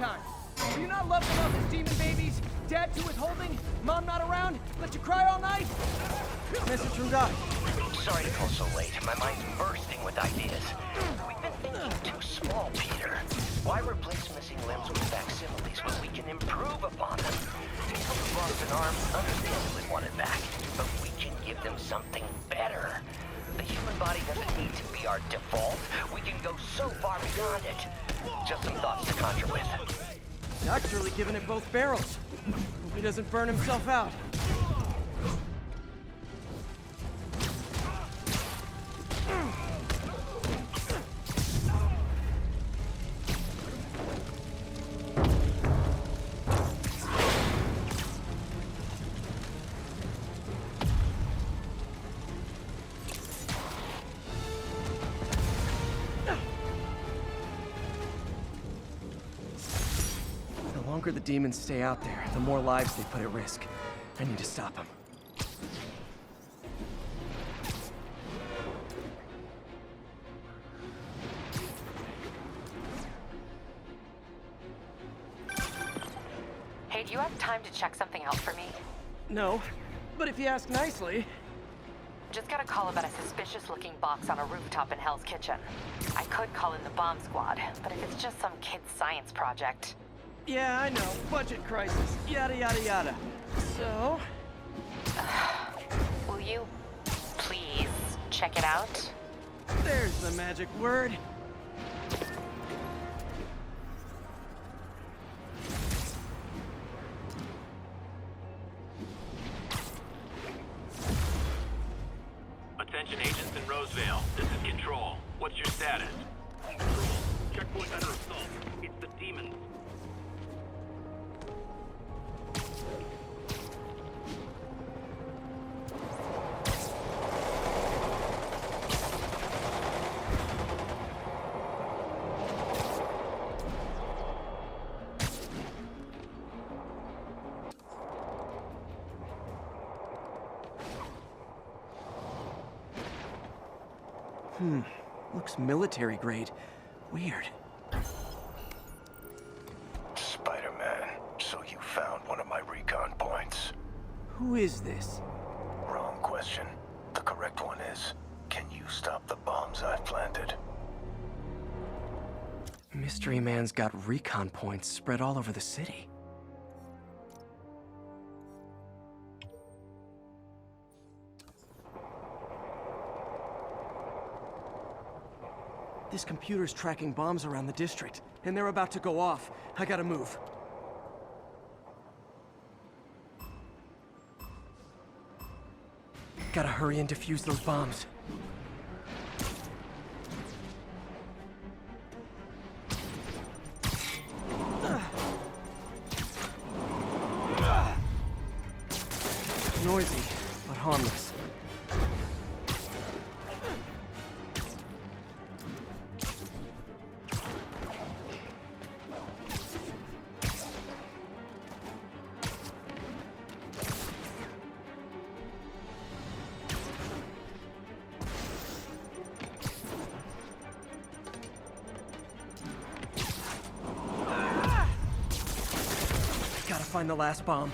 time. Do you not love them as demon babies? Dad too withholding? Mom not around? Let you cry all night? Message from Doc. Sorry to call so late. My mind's bursting with ideas. We've been thinking too small, Peter. Why replace missing limbs with facsimiles when we can improve upon them? People who lost an arm understandably want it back, but we can give them something better. The human body doesn't need to be our default. We can go so far beyond it. Just some thoughts to conjure with. Doc's really giving it both barrels. Hope he doesn't burn himself out. The longer the demons stay out there, the more lives they put at risk. I need to stop them. Hey, do you have time to check something out for me? No, but if you ask nicely... Just got a call about a suspicious-looking box on a rooftop in Hell's Kitchen. I could call in the bomb squad, but if it's just some kid's science project... Yeah, I know. Budget crisis. Yada, yada, yada. So... Will you please check it out? There's the magic word. Attention agents in Roseville. This is Control. What's your status? Control. Checkpoint under assault. It's the demons. Looks military grade. Weird. Spider-Man, so you found one of my recon points. Who is this? Wrong question. The correct one is, can you stop the bombs I've planted? Mystery Man's got recon points spread all over the city. This computer's tracking bombs around the district, and they're about to go off. I gotta move. Gotta hurry and defuse those bombs. Noisy, but harmless. Gotta find the last bomb.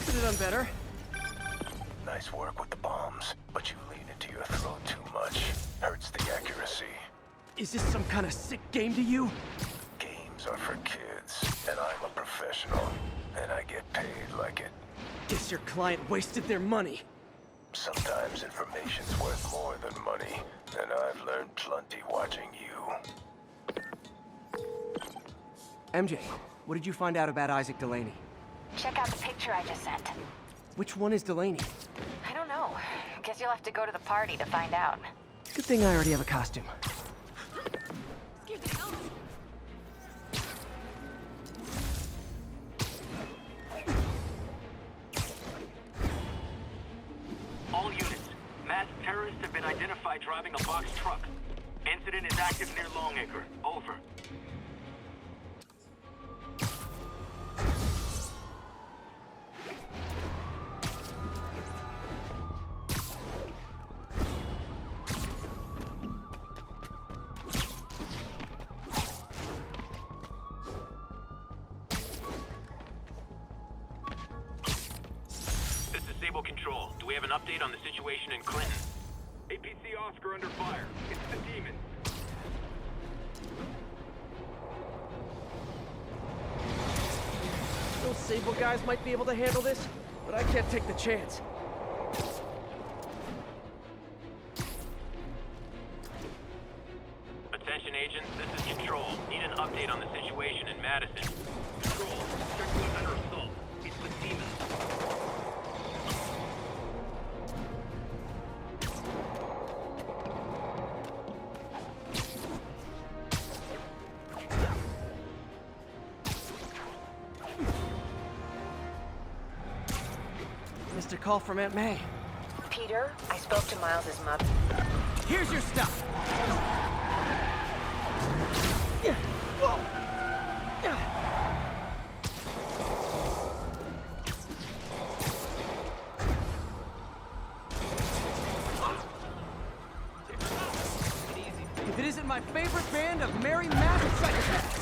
Could have done better. Nice work with the bombs, but you lean into your throat too much. Hurts the accuracy. Is this some kind of sick game to you? Games are for kids, and I'm a professional, and I get paid like it. Guess your client wasted their money. Sometimes information's worth more than money, and I've learned plenty watching you. MJ, what did you find out about Isaac Delaney? Check out the picture I just sent. Which one is Delaney? I don't know. Guess you'll have to go to the party to find out. Good thing I already have a costume. All units. Masked terrorists have been identified driving a box truck. incident is active near Longacre. Over. This is Sable Control. Do we have an update on the situation in Clinton? APC Oscar under fire. It's the demons. Those Sable guys might be able to handle this, but I can't take the chance. Attention agents, this is Control. Need an update on the situation in Madison. Control, checkpoint under assault. It's the demons. Missed a call from Aunt May. Peter, I spoke to Miles's mother. Here's your stuff. If it isn't my favorite band of merry massive psychopaths.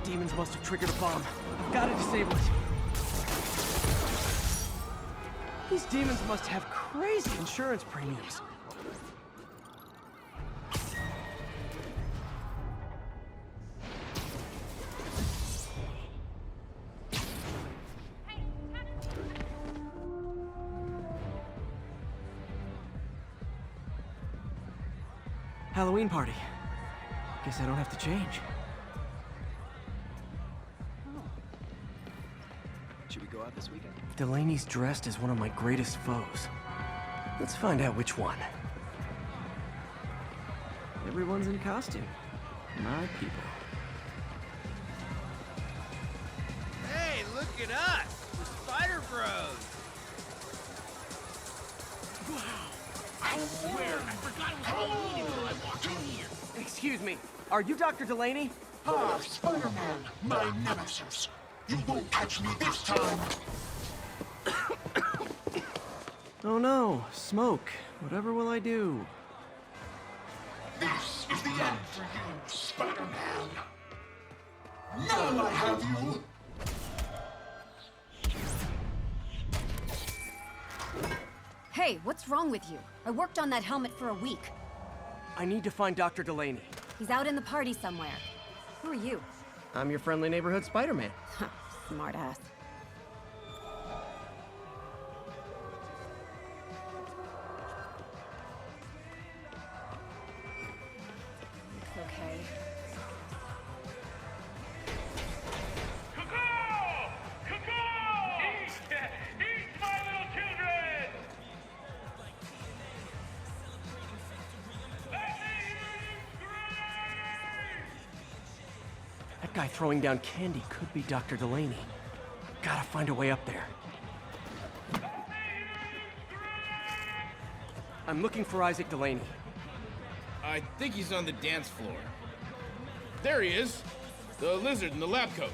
Demons must have triggered a bomb. I've got to disable it. These demons must have crazy insurance premiums. Halloween party. Guess I don't have to change. Should we go out this weekend? Delaney's dressed as one of my greatest foes. Let's find out which one. Everyone's in costume. My people. Hey, look at us! We're Spider Bros! Excuse me, are you Dr. Delaney? Ah, Spider-Man, my nemesis. You won't catch me this time. Oh no, smoke. Whatever will I do? This is the end for you, Spider-Man. Now I have you. Hey, what's wrong with you? I worked on that helmet for a week. I need to find Dr. Delaney. He's out in the party somewhere. Who are you? I'm your friendly neighborhood Spider-Man. Smartass. It's okay. Cuckoo! Cuckoo! Eat my little children! Let me hear you scream! That guy throwing down candy could be Dr. Delaney. Gotta find a way up there. I'm looking for Isaac Delaney. I think he's on the dance floor. There he is! The lizard in the lab coat.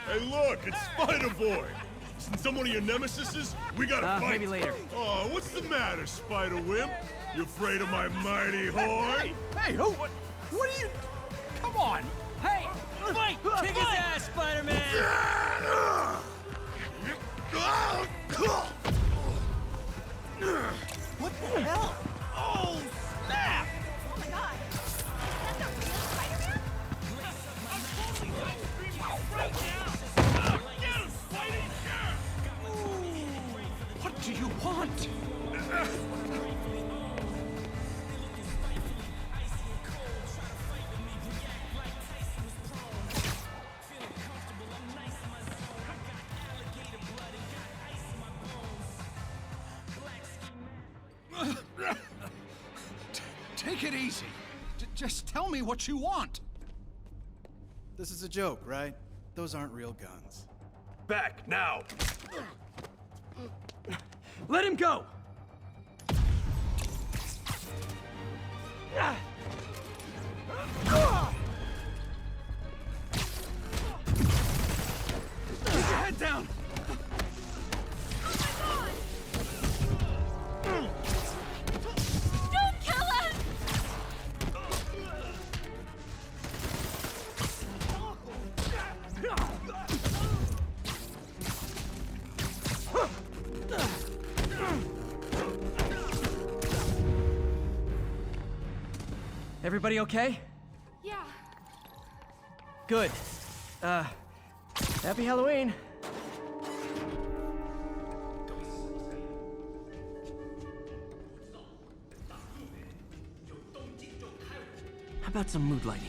Hey, look, it's Spider-Boy. Isn't some one of your nemesises? We gotta fight. Maybe later. Oh, what's the matter, Spider-Wimp? You afraid of my mighty horde? Hey, who? What are you? Come on! Hey! Fight! Kick his ass, Spider-Man! What the hell? Oh, snap! Oh my god! That's a real Spider-Man? What do you want? Take it easy. Just tell me what you want. This is a joke, right? Those aren't real guns. Back, now! Let him go! Keep your head down! Don't kill us! Everybody okay? Yeah. Good. Happy Halloween. How about some mood lighting?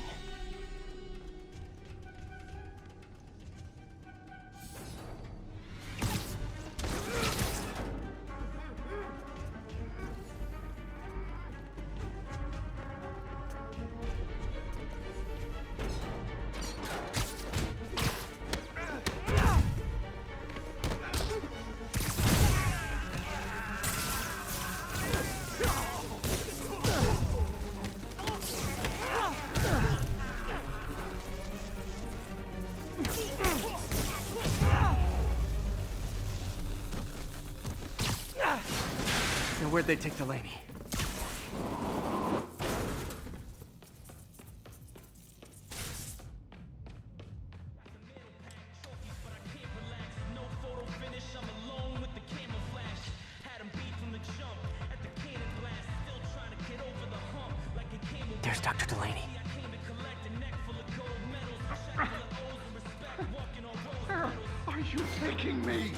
Now where'd they take Delaney? There's Dr. Delaney. Where are you taking me?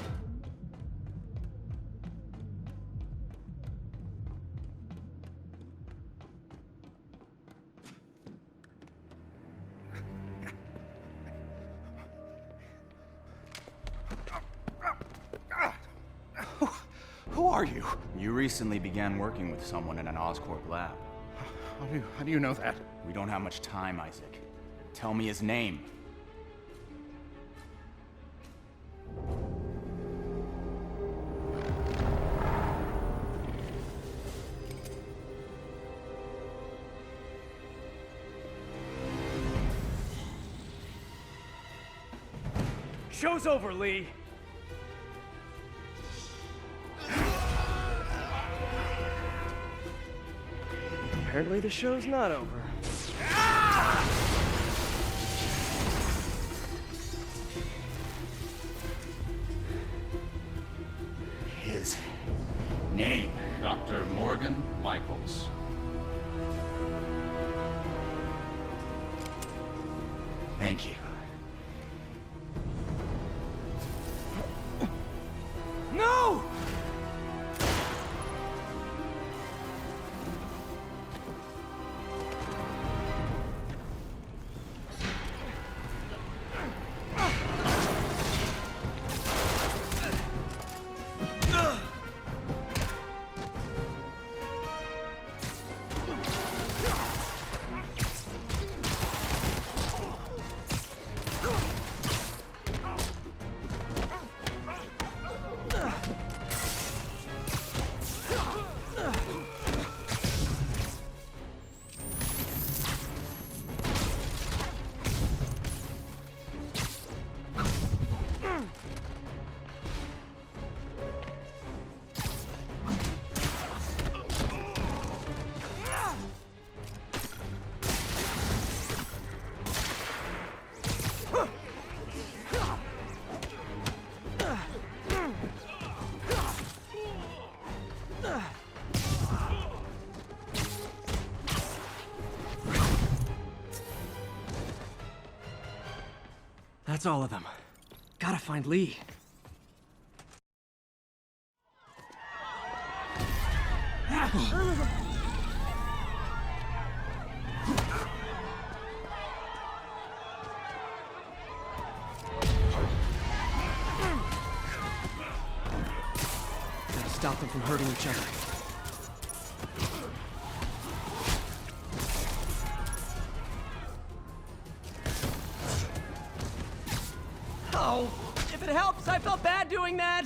Who are you? You recently began working with someone in an Oscorp lab. How do you know that? We don't have much time, Isaac. Tell me his name. Show's over, Lee. Apparently the show's not over. His name. Dr. Morgan Michaels. Thank you. No! That's all of them. Gotta find Lee. Gotta stop them from hurting each other. Ow! If it helps, I felt bad doing that!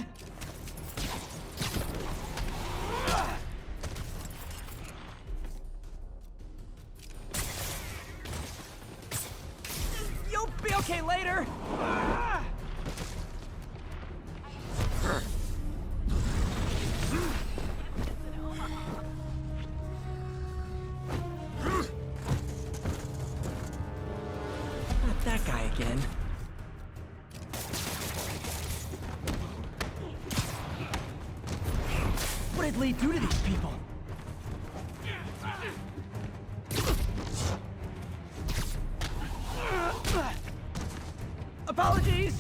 You'll be okay later! Not that guy again. What did Lee do to these people? Apologies!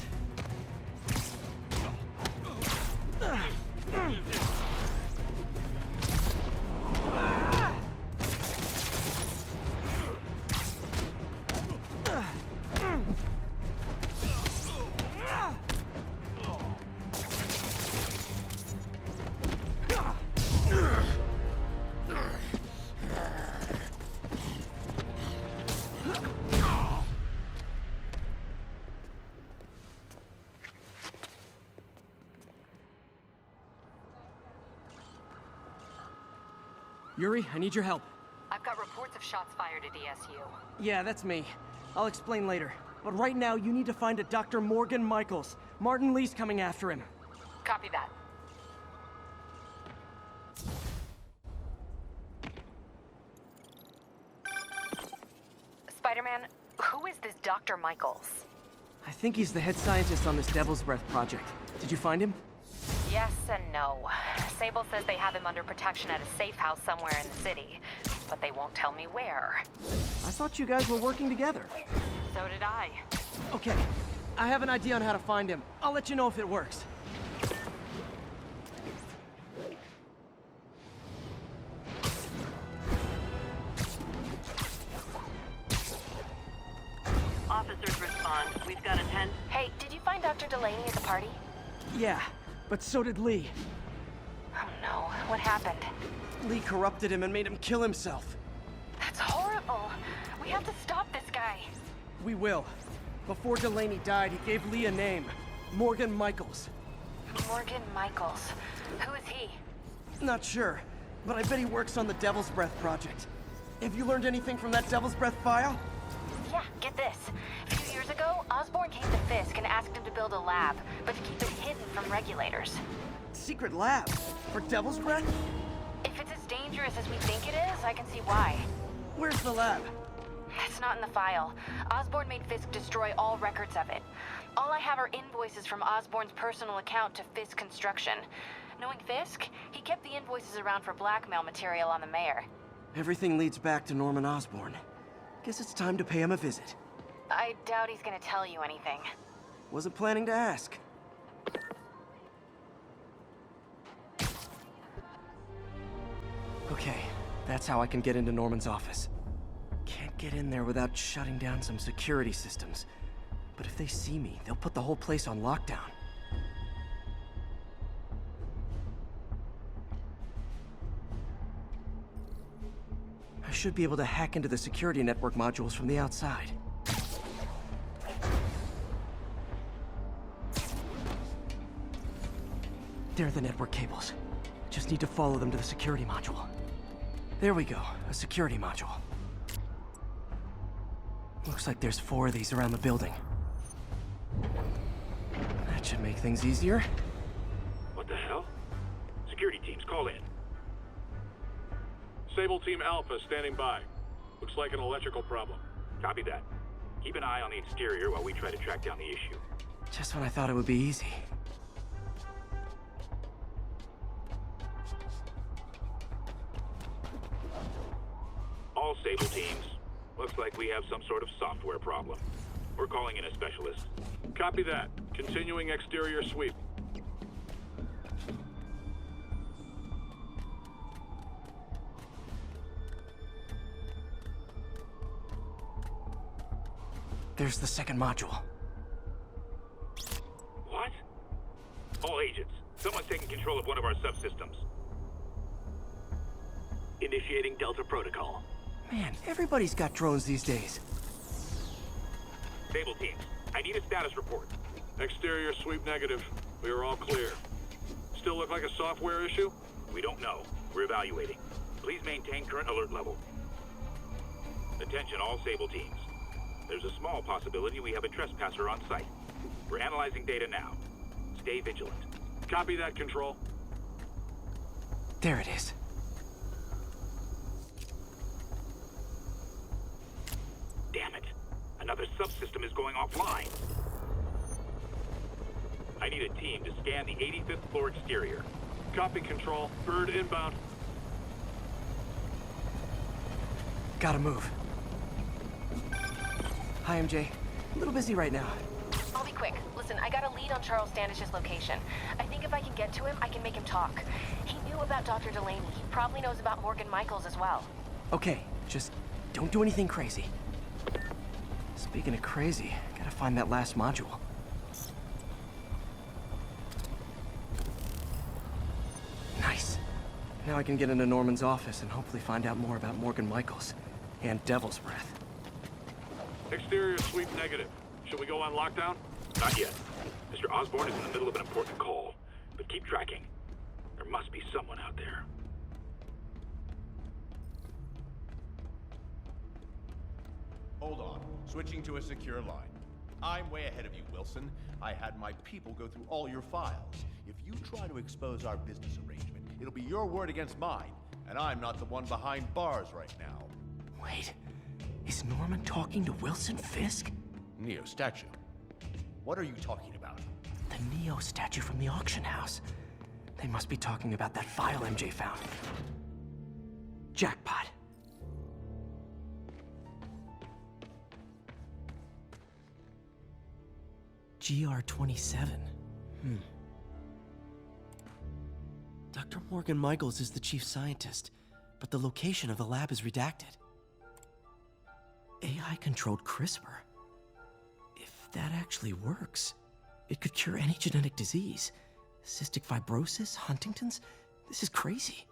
Yuri, I need your help. I've got reports of shots fired at ESU. Yeah, that's me. I'll explain later. But right now, you need to find a Dr. Morgan Michaels. Martin Lee's coming after him. Copy that. Spider-Man, who is this Dr. Michaels? I think he's the head scientist on this Devil's Breath project. Did you find him? Yes and no. Sable says they have him under protection at a safe house somewhere in the city, but they won't tell me where. I thought you guys were working together. So did I. Okay, I have an idea on how to find him. I'll let you know if it works. Officers respond. We've got a 10. Hey, did you find Dr. Delaney at the party? Yeah, but so did Lee. Oh no, what happened? Lee corrupted him and made him kill himself. That's horrible. We have to stop this guy. We will. Before Delaney died, he gave Lee a name. Morgan Michaels. Morgan Michaels. Who is he? Not sure, but I bet he works on the Devil's Breath project. Have you learned anything from that Devil's Breath file? Yeah, get this. A few years ago, Osborn came to Fisk and asked him to build a lab, but to keep it hidden from regulators. Secret lab? For Devil's Breath? If it's as dangerous as we think it is, I can see why. Where's the lab? It's not in the file. Osborn made Fisk destroy all records of it. All I have are invoices from Osborn's personal account to Fisk Construction. Knowing Fisk, he kept the invoices around for blackmail material on the mayor. Everything leads back to Norman Osborn. Guess it's time to pay him a visit. I doubt he's gonna tell you anything. Wasn't planning to ask. Okay, that's how I can get into Norman's office. Can't get in there without shutting down some security systems. But if they see me, they'll put the whole place on lockdown. I should be able to hack into the security network modules from the outside. There are the network cables. Just need to follow them to the security module. There we go, a security module. Looks like there's 4 of these around the building. That should make things easier. What the hell? Security teams, call in. Sable Team Alpha standing by. Looks like an electrical problem. Copy that. Keep an eye on the exterior while we try to track down the issue. Just when I thought it would be easy. All Sable teams. Looks like we have some sort of software problem. We're calling in a specialist. Copy that. Continuing exterior sweep. There's the second module. What? All agents, someone's taking control of one of our subsystems. Initiating Delta Protocol. Man, everybody's got drones these days. Sable teams, I need a status report. Exterior sweep negative. We are all clear. Still look like a software issue? We don't know. We're evaluating. Please maintain current alert level. Attention all Sable teams. There's a small possibility we have a trespasser on site. We're analyzing data now. Stay vigilant. Copy that, Control. There it is. Damn it. Another subsystem is going offline. I need a team to scan the 85th floor exterior. Copy, Control. Bird inbound. Gotta move. Hi, MJ. A little busy right now. I'll be quick. Listen, I got a lead on Charles Standish's location. I think if I can get to him, I can make him talk. He knew about Dr. Delaney. He probably knows about Morgan Michaels as well. Okay, just don't do anything crazy. Speaking of crazy, gotta find that last module. Nice. Now I can get into Norman's office and hopefully find out more about Morgan Michaels and Devil's Breath. Exterior sweep negative. Should we go on lockdown? Not yet. Mr. Osborn is in the middle of an important call, but keep tracking. There must be someone out there. Hold on. Switching to a secure line. I'm way ahead of you, Wilson. I had my people go through all your files. If you try to expose our business arrangement, it'll be your word against mine, and I'm not the one behind bars right now. Wait, is Norman talking to Wilson Fisk? Neo statue. What are you talking about? The Neo statue from the auction house. They must be talking about that file MJ found. Jackpot. GR-27. Dr. Morgan Michaels is the chief scientist, but the location of the lab is redacted. AI-controlled CRISPR. If that actually works, it could cure any genetic disease. Cystic fibrosis, Huntington's. This is crazy.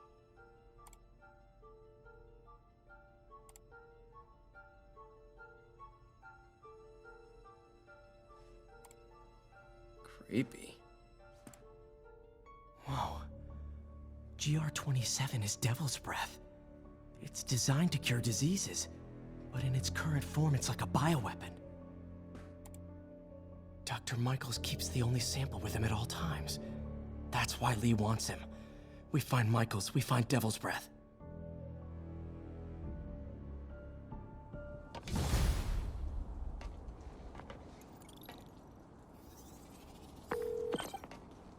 Creepy. Whoa. GR-27 is Devil's Breath. It's designed to cure diseases, but in its current form, it's like a bioweapon. Dr. Michaels keeps the only sample with him at all times. That's why Lee wants him. We find Michaels, we find Devil's Breath.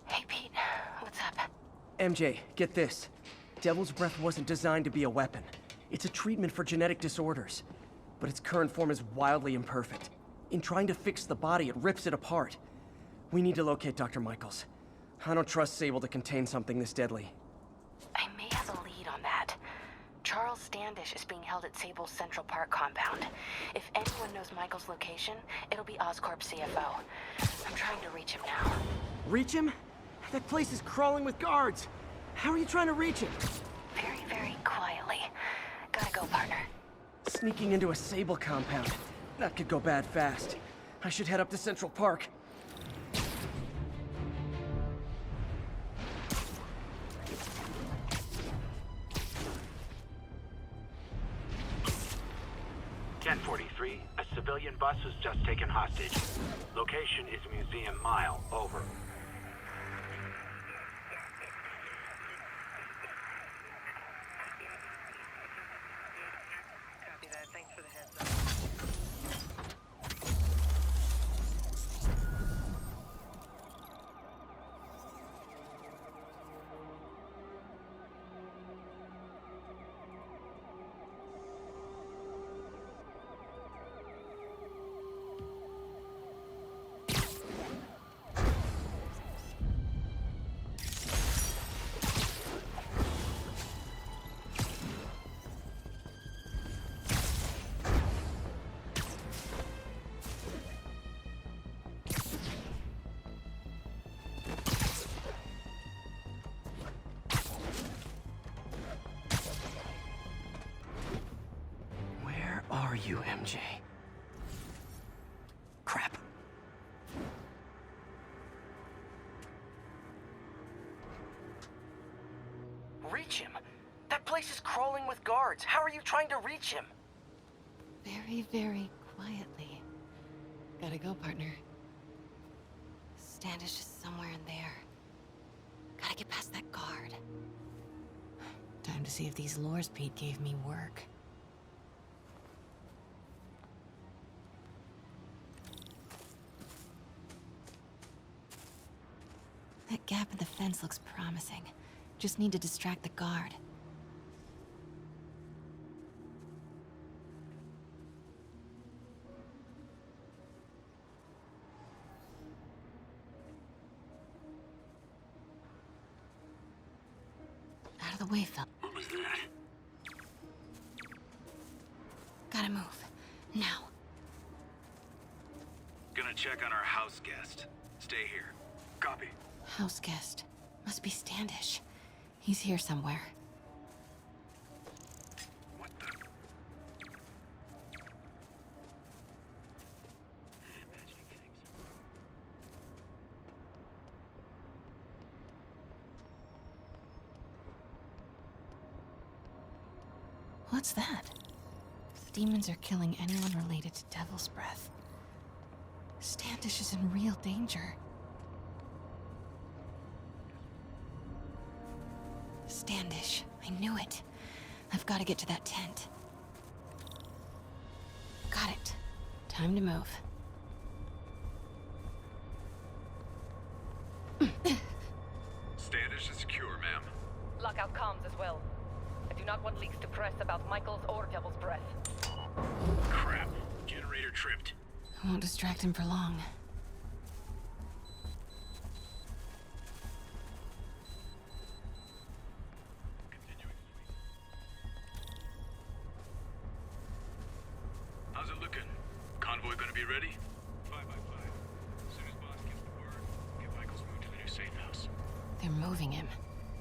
Hey, Pete. What's up? MJ, get this. Devil's Breath wasn't designed to be a weapon. It's a treatment for genetic disorders. But its current form is wildly imperfect. In trying to fix the body, it rips it apart. We need to locate Dr. Michaels. I don't trust Sable to contain something this deadly. I may have a lead on that. Charles Standish is being held at Sable's Central Park compound. If anyone knows Michael's location, it'll be Oscorp's CFO. I'm trying to reach him now. Reach him? That place is crawling with guards. How are you trying to reach him? Very, very quietly. Gotta go, partner. Sneaking into a Sable compound. That could go bad fast. I should head up to Central Park. A civilian bus was just taken hostage. Location is Museum Mile. Over. Copy that. Thanks for the heads up. Are you, MJ? Crap. He's crawling with guards. How are you trying to reach him? Very, very quietly. Gotta go, partner. Standish is somewhere in there. Gotta get past that guard. Time to see if these lures Pete gave me work. That gap in the fence looks promising. Just need to distract the guard. Out of the way, Phil. What was that? Gotta move. Now. Gonna check on our house guest. Stay here. Copy. House guest. Must be Standish. He's here somewhere. What the? What's that? Demons are killing anyone related to Devil's Breath. Standish is in real danger. Standish. I knew it. I've got to get to that tent. Got it. Time to move. Standish is secure, ma'am. Lockout comms as well. I do not want leaks to press about Michaels or Devil's Breath. Crap. Generator tripped. I won't distract him for long. How's it looking? Convoy gonna be ready? 5 by 5. As soon as boss gets the word, get Michaels moved to the new safe house. They're moving him.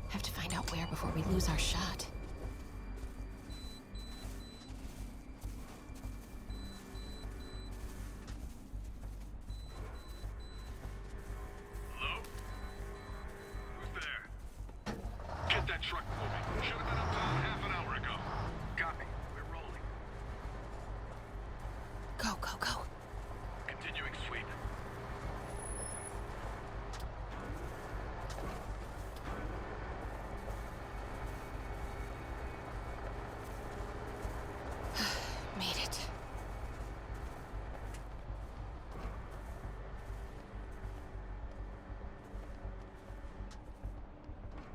Have to find out where before we lose our shot. Hello? Who's there? Get that truck moving. Should have been up top half an hour ago. Copy. We're rolling. Go, go, go. Continuing sweep. Made it.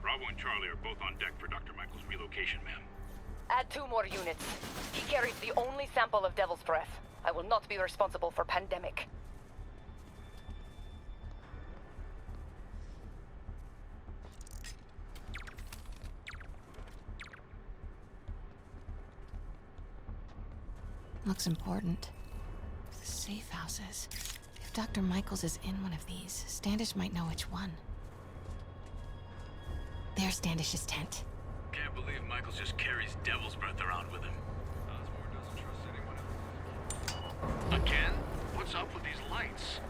Bravo and Charlie are both on deck for Dr. Michael's relocation, ma'am. Add 2 more units. He carries the only sample of Devil's Breath. I will not be responsible for pandemic. Looks important. The safe houses. If Dr. Michaels is in one of these, Standish might know which one. There's Standish's tent. Can't believe Michaels just carries Devil's Breath around with him. Osborn doesn't trust anyone else. Again? What's up with these lights?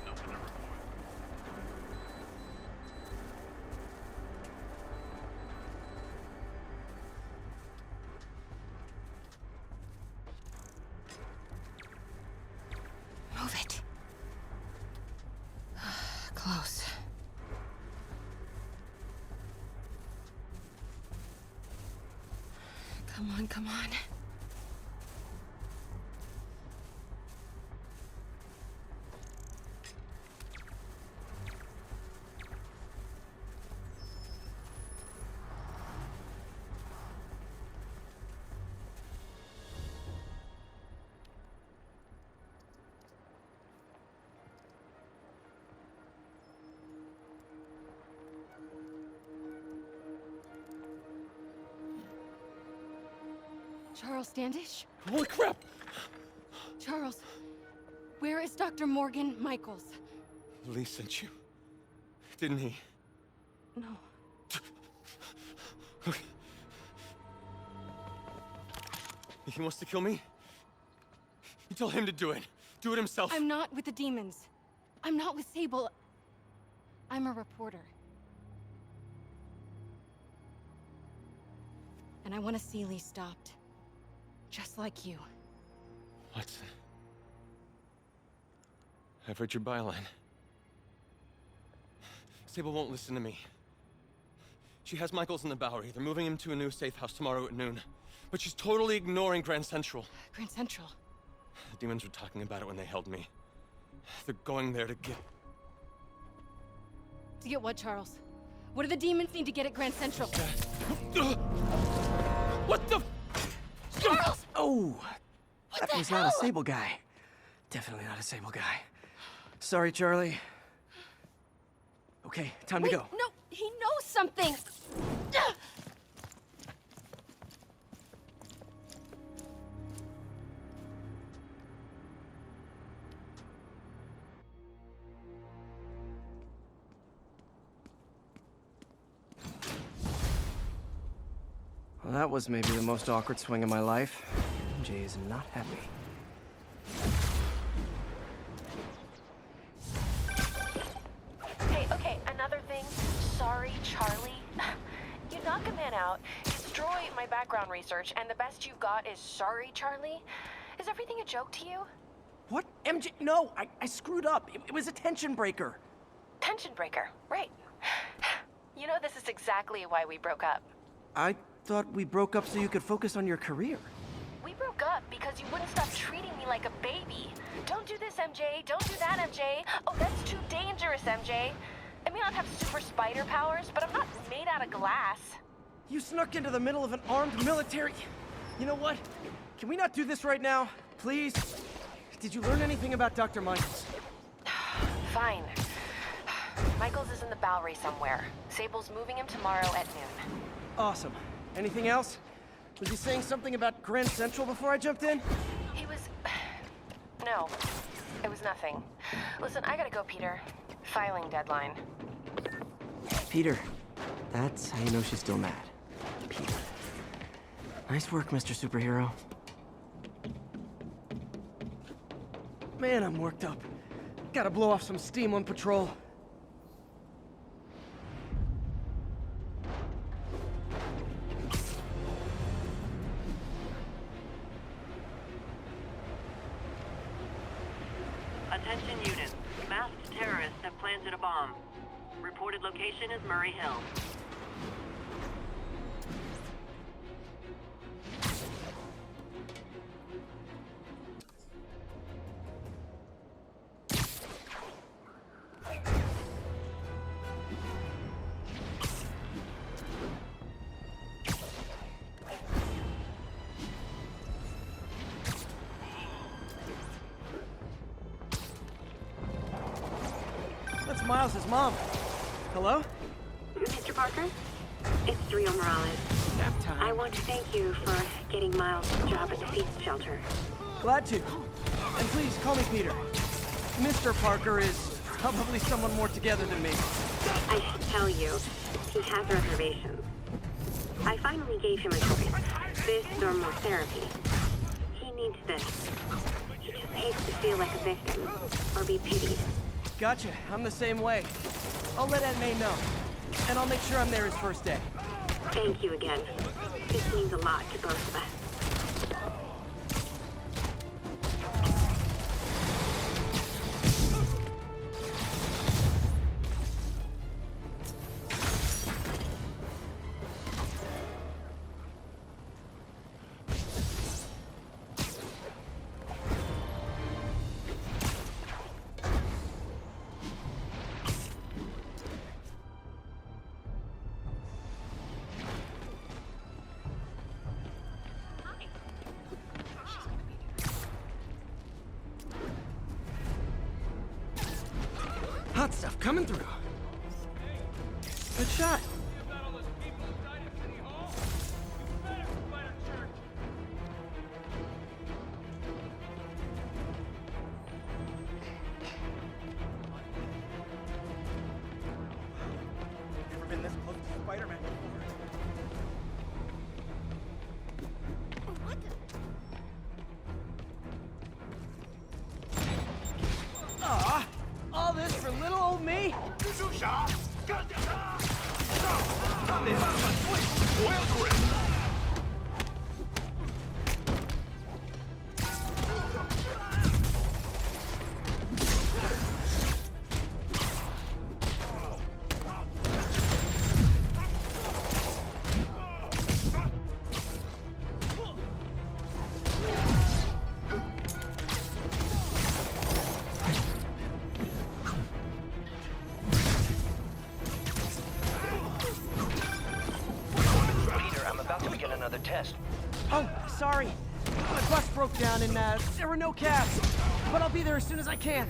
Nothing to report. Move it. Close. Come on, come on. Charles Standish? Holy crap! Charles, where is Dr. Morgan Michaels? Lee sent you. Didn't he? No. He wants to kill me? You tell him to do it. Do it himself. I'm not with the demons. I'm not with Sable. I'm a reporter. And I want to see Lee stopped. Just like you. Watson. I've heard your byline. Sable won't listen to me. She has Michaels in the Bowery. They're moving him to a new safe house tomorrow at noon. But she's totally ignoring Grand Central. Grand Central? The demons were talking about it when they held me. They're going there to get... To get what, Charles? What do the demons need to get at Grand Central? What the... Charles! Oh! What That was not a Sable guy. Definitely not a Sable guy. Sorry, Charlie. Okay, time to go. No, he knows something! Well, that was maybe the most awkward swing of my life. MJ is not happy. Hey, okay, another thing. Sorry, Charlie. You knock a man out, destroy my background research, and the best you've got is sorry, Charlie? Is everything a joke to you? What? MJ? No, I screwed up. It was a tension breaker. Tension breaker, right. You know, this is exactly why we broke up. I thought we broke up so you could focus on your career. We broke up because you wouldn't stop treating me like a baby. Don't do this, MJ. Don't do that, MJ. Oh, that's too dangerous, MJ. I may not have super spider powers, but I'm not made out of glass. You snuck into the middle of an armed military... You know what? Can we not do this right now? Please? Did you learn anything about Dr. Michaels? Fine. Michaels is in the Bowery somewhere. Sable's moving him tomorrow at noon. Awesome. Anything else? Was he saying something about Grand Central before I jumped in? He was... No. It was nothing. Listen, I gotta go, Peter. Filing deadline. Peter. That's how you know she's still mad. Peter. Nice work, Mr. Superhero. Man, I'm worked up. Gotta blow off some steam on patrol. Attention units. Masked terrorists have planted a bomb. Reported location is Murray Hill. That's Miles' mom. Hello? Mr. Parker? It's Rio Morales. Nap time. I want to thank you for getting Miles a job at the feast shelter. Glad to. And please, call me Peter. Mr. Parker is probably someone more together than me. I should tell you, he has reservations. I finally gave him a choice. This or more therapy. He needs this. He just hates to feel like a victim, or be pitied. Gotcha. I'm the same way. I'll let Aunt May know. And I'll make sure I'm there his first day. Thank you again. This means a lot to both of us. Hot stuff coming through. Good shot. Never been this close to Spider-Man before. What the? Aw, all this for little old me? test. Oh, sorry. My bus broke down and there were no cabs. But I'll be there as soon as I can.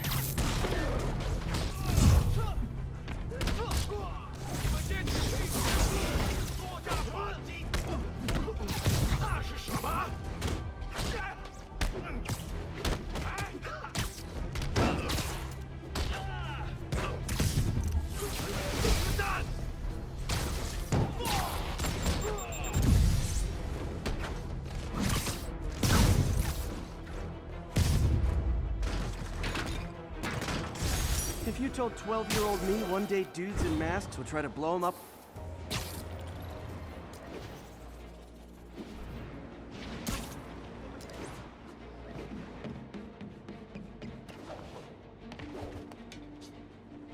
If you told 12-year-old me one day dudes in masks would try to blow him up...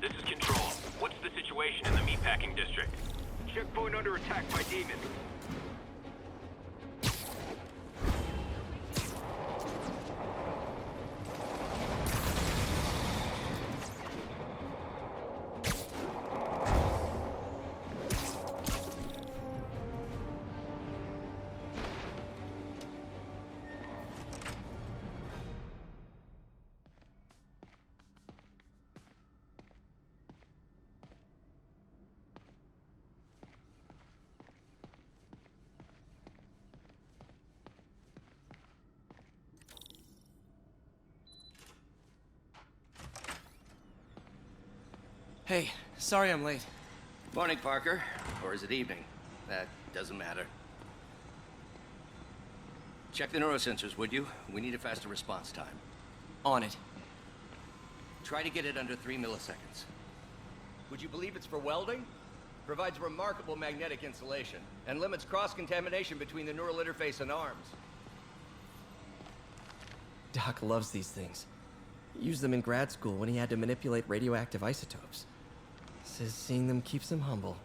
This is Control. What's the situation in the meatpacking district? Checkpoint under attack by demons. Hey, sorry I'm late. Morning, Parker. Or is it evening? That doesn't matter. Check the neurosensors, would you? We need a faster response time. On it. Try to get it under 3 milliseconds. Would you believe it's for welding? Provides remarkable magnetic insulation and limits cross-contamination between the neural interface and arms. Doc loves these things. Used them in grad school when he had to manipulate radioactive isotopes. Says seeing them keeps him humble.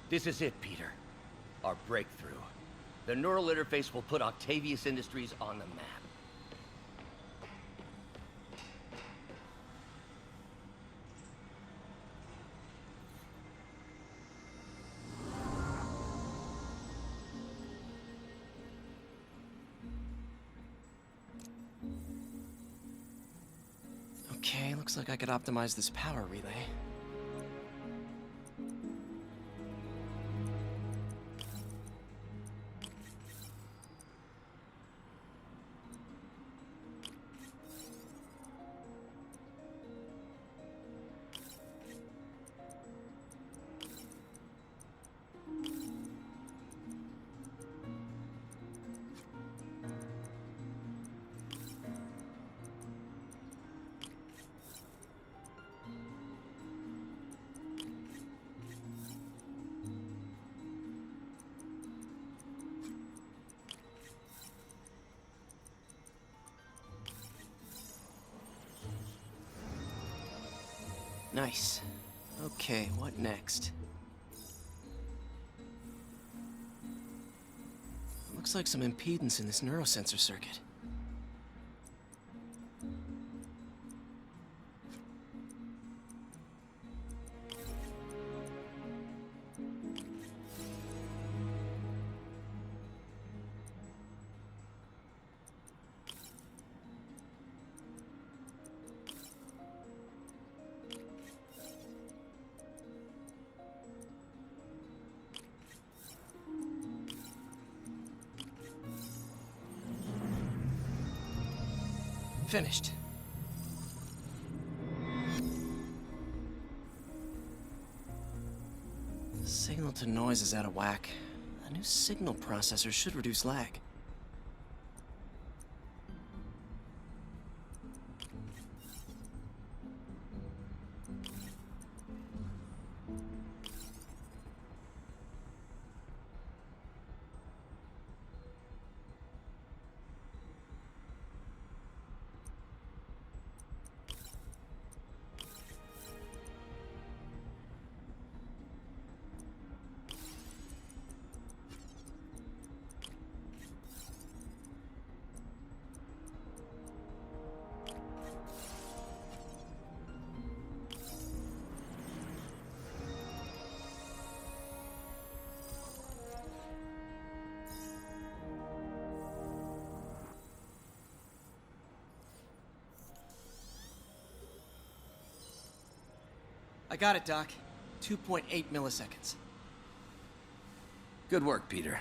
This is it, Peter. Our breakthrough. The neural interface will put Octavius Industries on the map. Okay, looks like I could optimize this power relay. Nice. Okay, what next? Looks like some impedance in this neurosensor circuit. Finished. Signal to noise is out of whack. A new signal processor should reduce lag. I got it, Doc. 2.8 milliseconds. Good work, Peter.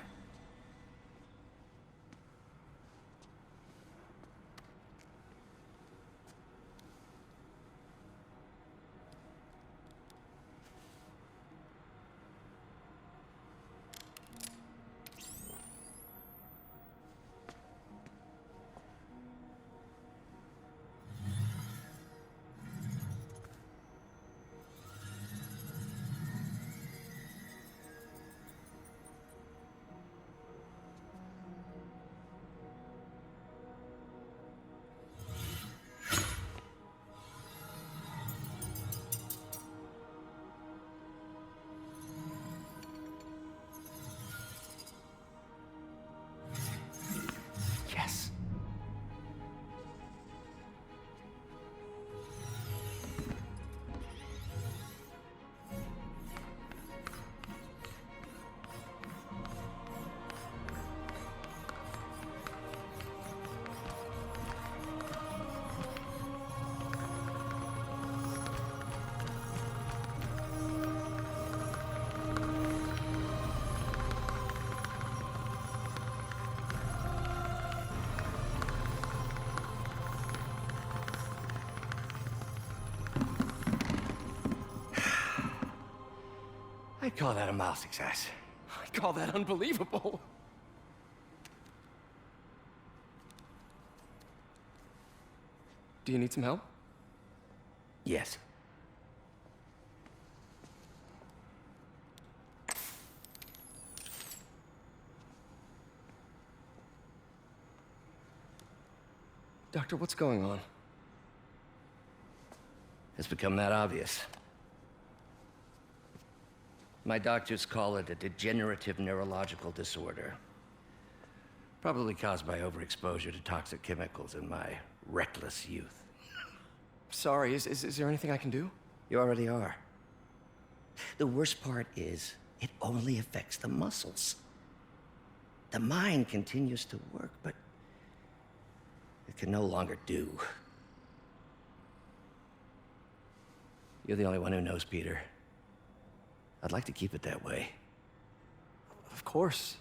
Yes. I'd call that a mild success. I call that unbelievable. Do you need some help? Yes. Doctor, what's going on? It's become that obvious. My doctors call it a degenerative neurological disorder. Probably caused by overexposure to toxic chemicals in my reckless youth. Sorry, is there anything I can do? You already are. The worst part is, it only affects the muscles. The mind continues to work, but it can no longer do. You're the only one who knows, Peter. I'd like to keep it that way. Of course.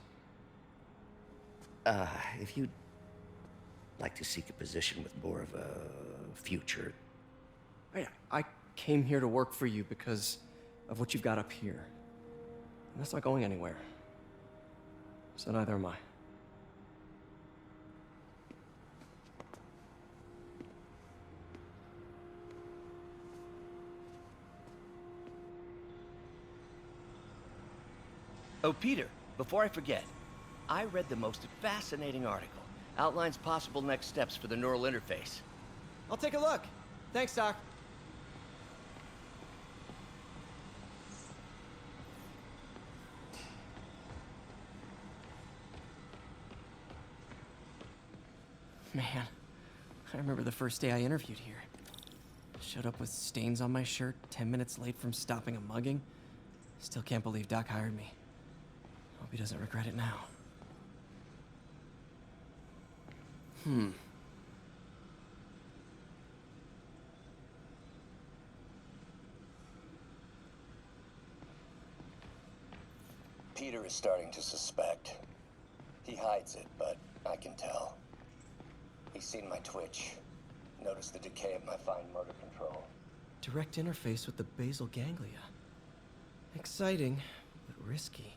If you'd like to seek a position with more of a future. I came here to work for you because of what you've got up here. And that's not going anywhere. So neither am I. Oh, Peter, before I forget, I read the most fascinating article. Outlines possible next steps for the neural interface. I'll take a look. Thanks, Doc. Man, I remember the first day I interviewed here. Showed up with stains on my shirt, 10 minutes late from stopping a mugging. Still can't believe Doc hired me. Hope he doesn't regret it now. Peter is starting to suspect. He hides it, but I can tell. He's seen my twitch, noticed the decay of my fine motor control. Direct interface with the basal ganglia. Exciting, but risky.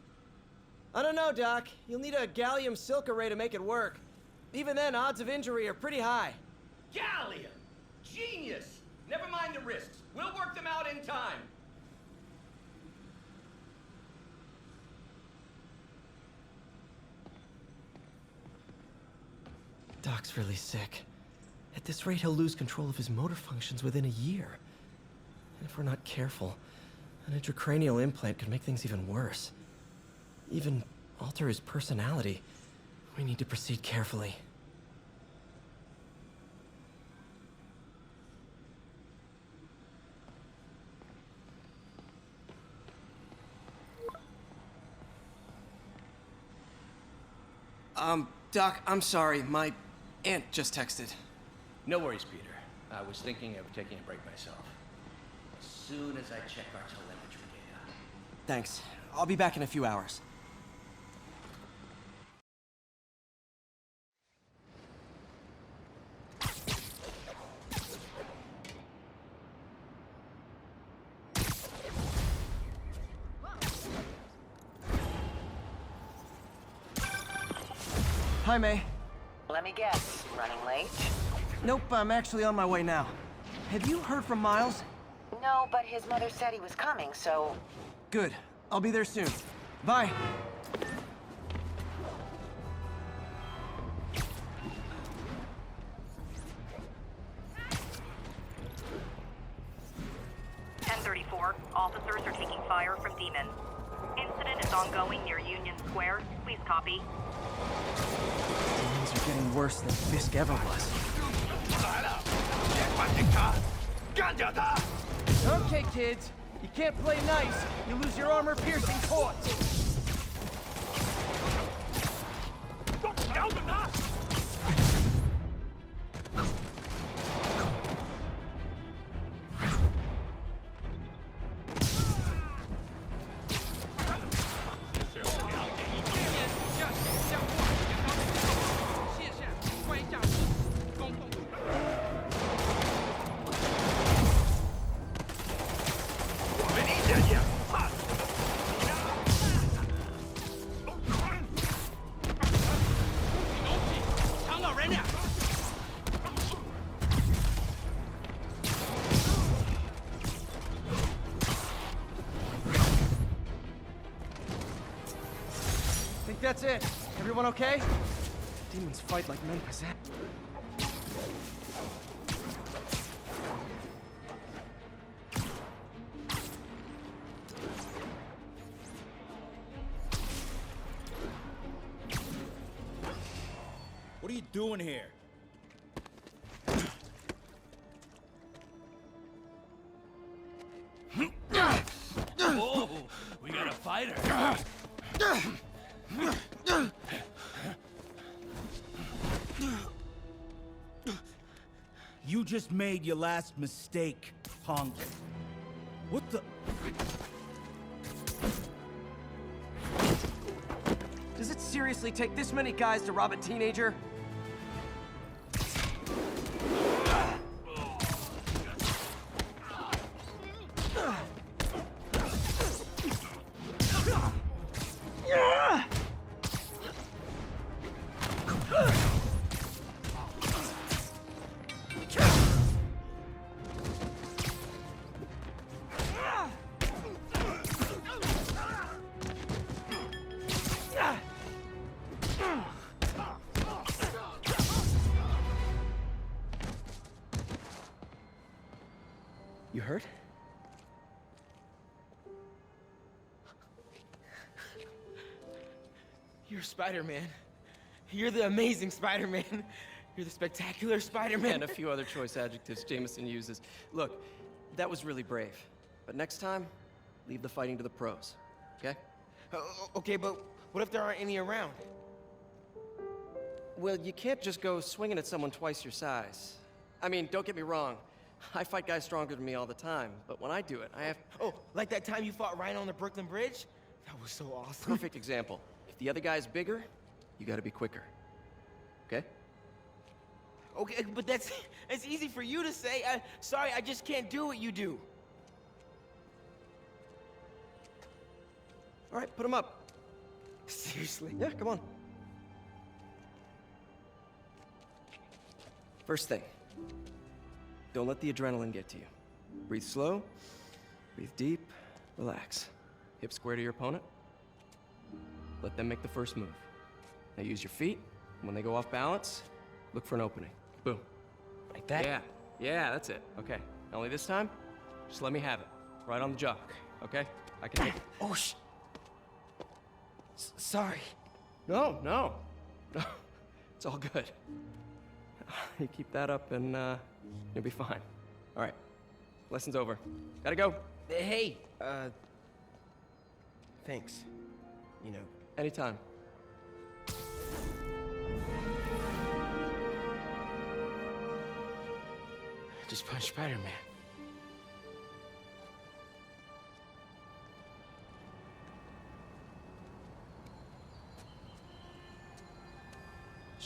I don't know, Doc. You'll need a gallium silk array to make it work. Even then, odds of injury are pretty high. Gallium! Genius! Never mind the risks. We'll work them out in time. Doc's really sick. At this rate, he'll lose control of his motor functions within a year. And if we're not careful, an intracranial implant could make things even worse. Even alter his personality. We need to proceed carefully. Doc, I'm sorry. My aunt just texted. No worries, Peter. I was thinking of taking a break myself. as soon as I check our telemetry data. Thanks. I'll be back in a few hours. Hi, May. Let me guess, running late? Nope, I'm actually on my way now. Have you heard from Miles? No, but his mother said he was coming, so... Good. I'll be there soon. Bye. Officers are taking fire from Demon. Incident is ongoing near Union Square. Please copy. Things are getting worse than Fisk ever was. Okay, kids. You can't play nice. You lose your armor-piercing taunts. That's it. Everyone okay? Demons fight like men possessed. What are you doing here? Oh, we got a fighter. You just made your last mistake, punk. What the? Does it seriously take this many guys to rob a teenager? You hurt? You're Spider-Man. You're the amazing Spider-Man. You're the spectacular Spider-Man. And a few other choice adjectives Jameson uses. Look, that was really brave. But next time, leave the fighting to the pros, okay? Okay, but what if there aren't any around? Well, you can't just go swinging at someone twice your size. I mean, don't get me wrong. I fight guys stronger than me all the time, but when I do it, I have... Oh, like that time you fought Rhino on the Brooklyn Bridge? That was so awesome. Perfect example. If the other guy's bigger, you gotta be quicker. Okay? Okay, but that's easy for you to say. Sorry, I just can't do what you do. All right, put him up. Seriously? Yeah, come on. First thing. Don't let the adrenaline get to you. Breathe slow, breathe deep, relax. Hip square to your opponent. Let them make the first move. Now use your feet. When they go off balance, look for an opening. Boom. Like that? Yeah, yeah, that's it. Okay. Only this time, just let me have it. Right on the jaw, okay? I can take it. Oh, sorry. No, no. No, it's all good. You keep that up and you'll be fine. All right, lesson's over. Gotta go. Hey, thanks. You know. Anytime. Just punch Spider-Man.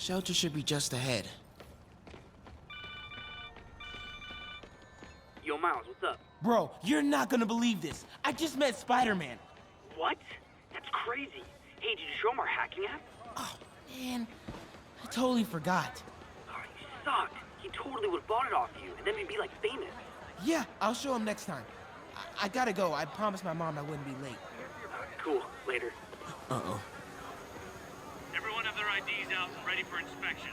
Shelter should be just ahead. Yo, Miles, what's up? Bro, you're not gonna believe this. I just met Spider-Man. What? That's crazy. Hey, did you show him our hacking app? Oh, man. I totally forgot. Oh, you sucked. He totally would've bought it off you, and then we'd be, like, famous. Yeah, I'll show him next time. I gotta go. I promised my mom I wouldn't be late. Cool. Later. Uh-oh. Everyone have their IDs out and ready for inspection.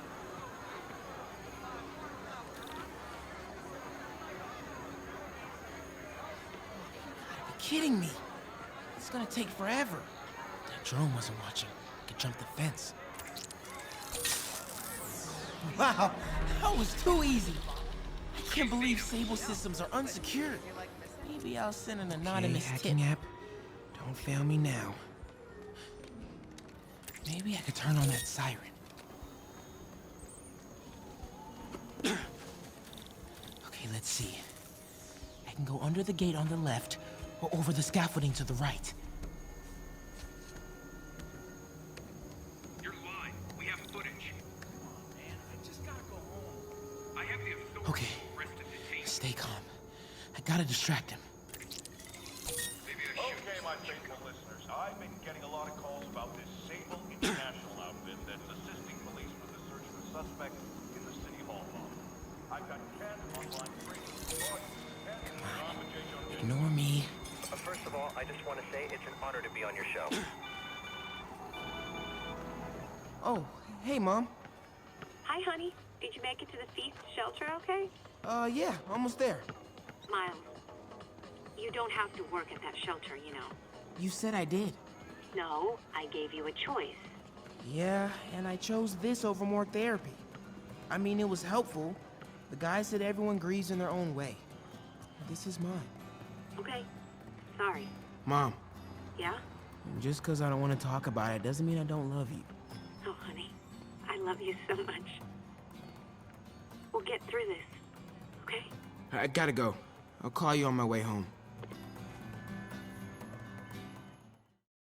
You're kidding me. It's gonna take forever. That drone wasn't watching. I could jump the fence. Wow, that was too easy. I can't believe Sable systems are unsecured. Maybe I'll send an anonymous hacking app. Don't fail me now. Maybe I could turn on that siren. Okay, let's see. I can go under the gate on the left, or over the scaffolding to the right. You're fine. We have footage. Man, I just gotta go home. I have the authority. Okay, stay calm. I gotta distract him. Okay, my faithful listeners, I've been getting a lot of calls about this Sable International outfit that's assisting police with the search for suspects in the City Hall bomb. I've got 10 online Ignore me. First of all, I just want to say it's an honor to be on your show. Oh, hey, Mom. Hi, honey. Did you make it to the feast shelter okay? Yeah, almost there. Miles, you don't have to work at that shelter, you know. You said I did. No, I gave you a choice. Yeah, and I chose this over more therapy. I mean, it was helpful. The guy said everyone grieves in their own way. This is mine. Okay. Sorry. Mom. Yeah? Just because I don't want to talk about it doesn't mean I don't love you. Oh, honey. I love you so much. We'll get through this, okay? I gotta go. I'll call you on my way home.